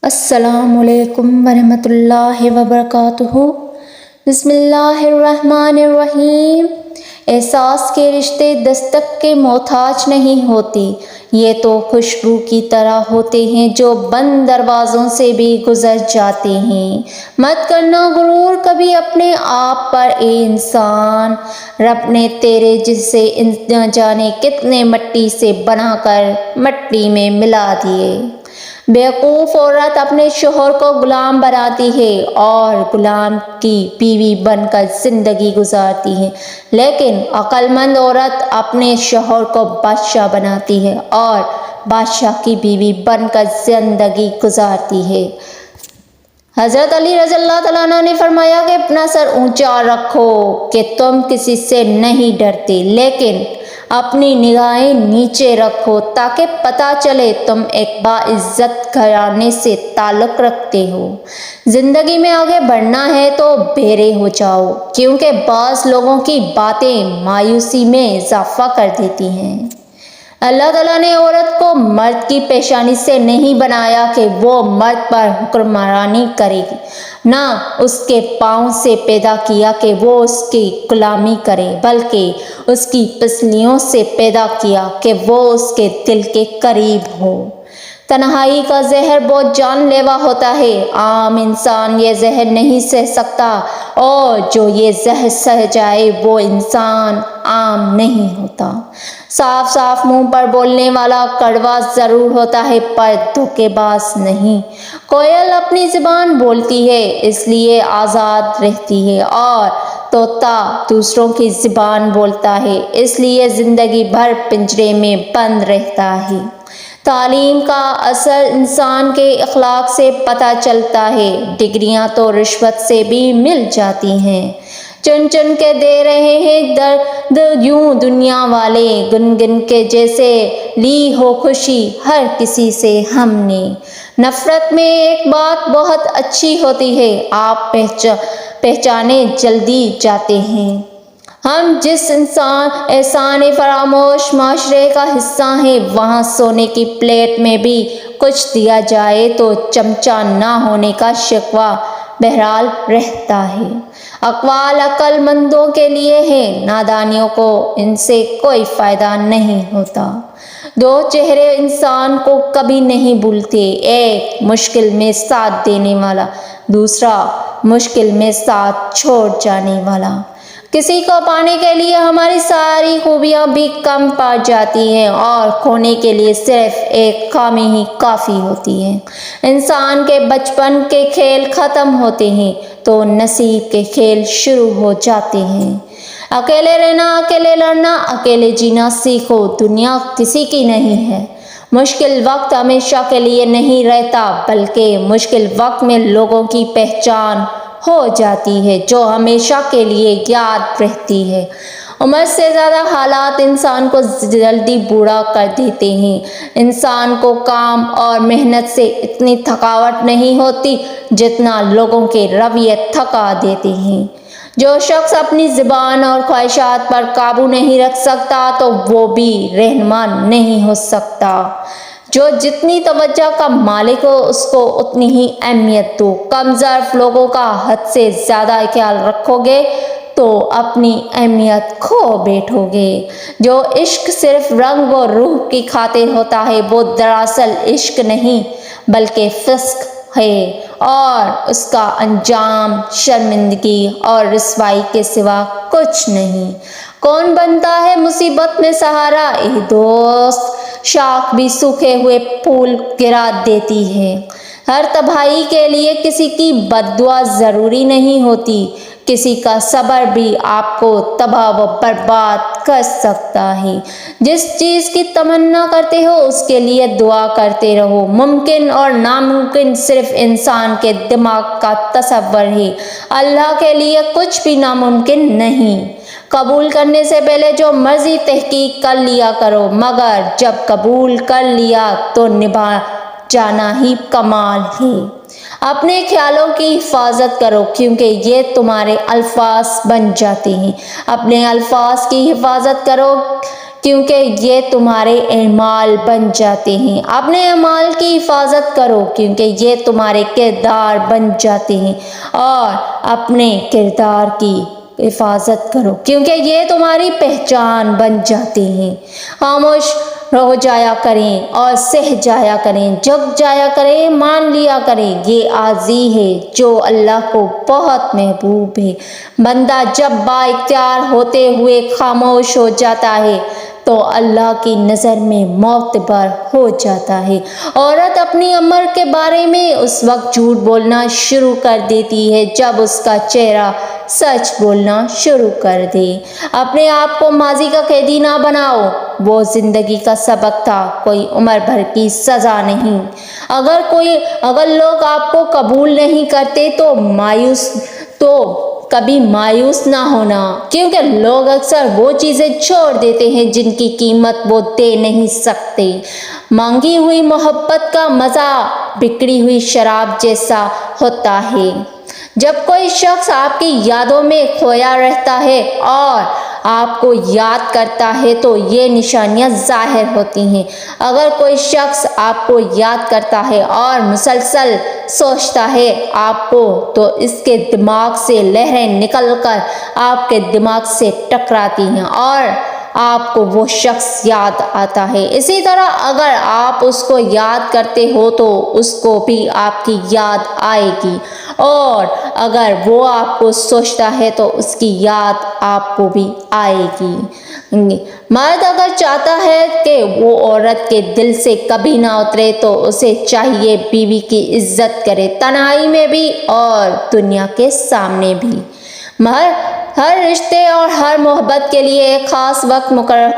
السلام علیکم ورحمۃ اللہ وبرکاتہ۔ بسم اللہ الرحمن الرحیم۔ احساس کے رشتے دستک کے محتاج نہیں ہوتے، یہ تو خوشبو کی طرح ہوتے ہیں جو بند دروازوں سے بھی گزر جاتے ہیں۔ مت کرنا غرور کبھی اپنے آپ پر اے انسان، رب نے تیرے جسے نہ جانے کتنے مٹی سے بنا کر مٹی میں ملا دیے۔ بیوقوف عورت اپنے شوہر کو غلام بناتی ہے اور غلام کی بیوی بن کر زندگی گزارتی ہے، لیکن عقل مند عورت اپنے شوہر کو بادشاہ بناتی ہے اور بادشاہ کی بیوی بن کر زندگی گزارتی ہے۔ حضرت علی رضی اللہ تعالیٰ عنہ نے فرمایا کہ اپنا سر اونچا رکھو کہ تم کسی سے نہیں ڈرتے، لیکن اپنی نگاہیں نیچے رکھو تاکہ پتہ چلے تم ایک باعزت گھرانے سے تعلق رکھتے ہو۔ زندگی میں آگے بڑھنا ہے تو بہرے ہو جاؤ، کیونکہ بعض لوگوں کی باتیں مایوسی میں اضافہ کر دیتی ہیں۔ اللہ تعالیٰ نے عورت کو مرد کی پیشانی سے نہیں بنایا کہ وہ مرد پر حکمرانی کرے، نہ اس کے پاؤں سے پیدا کیا کہ وہ اس کی غلامی کرے، بلکہ اس کی پسلیوں سے پیدا کیا کہ وہ اس کے دل کے قریب ہو۔ تنہائی کا زہر بہت جان لیوا ہوتا ہے، عام انسان یہ زہر نہیں سہ سکتا، اور جو یہ زہر سہ جائے وہ انسان عام نہیں ہوتا۔ صاف صاف منہ پر بولنے والا کڑوا ضرور ہوتا ہے پر دھوکے باز نہیں۔ کوئل اپنی زبان بولتی ہے اس لیے آزاد رہتی ہے، اور طوطا دوسروں کی زبان بولتا ہے اس لیے زندگی بھر پنجرے میں بند رہتا ہے۔ تعلیم کا اثر انسان کے اخلاق سے پتہ چلتا ہے، ڈگریاں تو رشوت سے بھی مل جاتی ہیں۔ چن چن کے دے رہے ہیں درد یوں دنیا والے، گن گن کے جیسے لی ہو خوشی ہر کسی سے ہم نے۔ نفرت میں ایک بات بہت اچھی ہوتی ہے، آپ پہچانے جلدی جاتے ہیں۔ ہم جس احسان فراموش معاشرے کا حصہ ہیں، وہاں سونے کی پلیٹ میں بھی کچھ دیا جائے تو چمچہ نہ ہونے کا شکوہ بہرحال رہتا ہے۔ اقوال عقل مندوں کے لیے ہیں، نادانیوں کو ان سے کوئی فائدہ نہیں ہوتا۔ دو چہرے انسان کو کبھی نہیں بھولتے، ایک مشکل میں ساتھ دینے والا، دوسرا مشکل میں ساتھ چھوڑ جانے والا۔ کسی کو پانے کے لیے ہماری ساری خوبیاں بھی کم پڑ جاتی ہیں اور کھونے کے لیے صرف ایک خامی ہی کافی ہوتی ہے۔ انسان کے بچپن کے کھیل ختم ہوتے ہیں تو نصیب کے کھیل شروع ہو جاتے ہیں۔ اکیلے رہنا، اکیلے لڑنا، اکیلے جینا سیکھو، دنیا کسی کی نہیں ہے۔ مشکل وقت ہمیشہ کے لیے نہیں رہتا، بلکہ مشکل وقت میں لوگوں کی پہچان ہو جاتی ہے جو ہمیشہ کے لیے یاد رہتی ہے۔ عمر سے زیادہ حالات انسان کو جلدی بوڑھا کر دیتے ہیں۔ انسان کو کام اور محنت سے اتنی تھکاوٹ نہیں ہوتی جتنا لوگوں کے رویے تھکا دیتے ہیں۔ جو شخص اپنی زبان اور خواہشات پر قابو نہیں رکھ سکتا تو وہ بھی رہنما نہیں ہو سکتا۔ جو جتنی توجہ کا مالک ہو اس کو اتنی ہی اہمیت دو۔ کم ظرف لوگوں کا حد سے زیادہ خیال رکھو گے تو اپنی اہمیت کھو بیٹھو گے۔ جو عشق صرف رنگ و روح کی خاطر ہوتا ہے وہ دراصل عشق نہیں بلکہ فسق ہے، اور اس کا انجام شرمندگی اور رسوائی کے سوا کچھ نہیں۔ کون بنتا ہے مصیبت میں سہارا، اے دوست، شاخ بھی سوکھے ہوئے پھول گرا دیتی ہے۔ ہر تباہی کے لیے کسی کی بد دعا ضروری نہیں ہوتی، کسی کا صبر بھی آپ کو تباہ و برباد کر سکتا ہے۔ جس چیز کی تمنا کرتے ہو اس کے لیے دعا کرتے رہو۔ ممکن اور ناممکن صرف انسان کے دماغ کا تصور ہے، اللہ کے لیے کچھ بھی ناممکن نہیں۔ قبول کرنے سے پہلے جو مرضی تحقیق کر لیا کرو، مگر جب قبول کر لیا تو نبھا جانا ہی کمال ہے۔ اپنے خیالوں کی حفاظت کرو کیونکہ یہ تمہارے الفاظ بن جاتے ہیں۔ اپنے الفاظ کی حفاظت کرو کیونکہ یہ تمہارے اعمال بن جاتے ہیں۔ اپنے اعمال کی حفاظت کرو کیونکہ یہ تمہارے کردار بن جاتے ہیں، اور اپنے کردار کی حفاظت کرو کیونکہ یہ تمہاری پہچان بن جاتے ہیں۔ خاموش ہو جایا کریں اور سہ جایا کریں، جھک جایا کریں، مان لیا کریں، یہ عاجزی ہے جو اللہ کو بہت محبوب ہے۔ بندہ جب با اختیار ہوتے ہوئے خاموش ہو جاتا ہے تو اللہ کی نظر میں معتبر ہو جاتا ہے۔ عورت اپنی عمر کے بارے میں اس وقت جھوٹ بولنا شروع کر دیتی ہے جب اس کا چہرہ سچ بولنا شروع کر دے۔ اپنے آپ کو ماضی کا قیدی نہ بناؤ، وہ زندگی کا سبق تھا، کوئی عمر بھر کی سزا نہیں۔ اگر لوگ آپ کو قبول نہیں کرتے تو کبھی مایوس نہ ہونا، کیونکہ لوگ اکثر وہ چیزیں چھوڑ دیتے ہیں جن کی قیمت وہ دے نہیں سکتے۔ مانگی ہوئی محبت کا مزہ بگڑی ہوئی شراب جیسا ہوتا ہے۔ جب کوئی شخص آپ کی یادوں میں کھویا رہتا ہے اور آپ کو یاد کرتا ہے تو یہ نشانیاں ظاہر ہوتی ہیں۔ اگر کوئی شخص آپ کو یاد کرتا ہے اور مسلسل سوچتا ہے آپ کو، تو اس کے دماغ سے لہریں نکل کر آپ کے دماغ سے ٹکراتی ہیں اور آپ کو وہ شخص یاد آتا ہے۔ اسی طرح اگر آپ اس کو یاد کرتے ہو تو اس کو بھی آپ کی یاد آئے گی، اور اگر وہ آپ کو سوچتا ہے تو اس کی یاد آپ کو بھی آئے گی۔ مرد اگر چاہتا ہے کہ وہ عورت کے دل سے کبھی نہ اترے تو اسے چاہیے بیوی کی عزت کرے، تنہائی میں بھی اور دنیا کے سامنے بھی۔ ہر رشتے اور ہر محبت کے لیے ایک خاص وقت مقرر